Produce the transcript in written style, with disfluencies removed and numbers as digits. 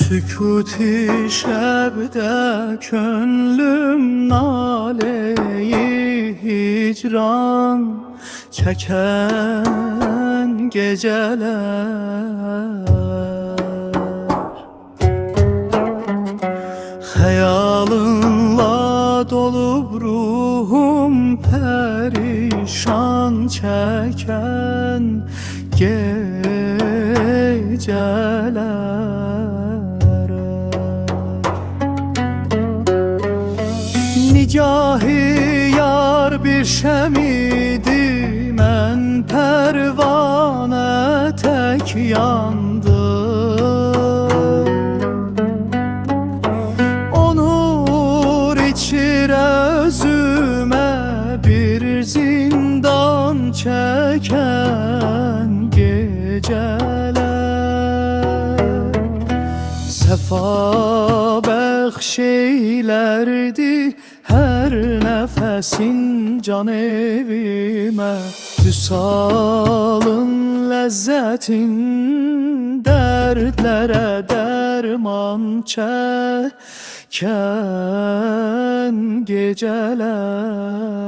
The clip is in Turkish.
Sükuti şebde könlüm naleyi hicran çeken geceler. Hayalınla dolup ruhum perişan çeken geceler. Nigahi yar bir şemidi, men pervane tek yandım. O nur içir özüme bir zindan çeken geceler. Sefa bəxşeylərdi her nefesin can evime. Vüsalın lezzetin dertlere derman çeken geceler.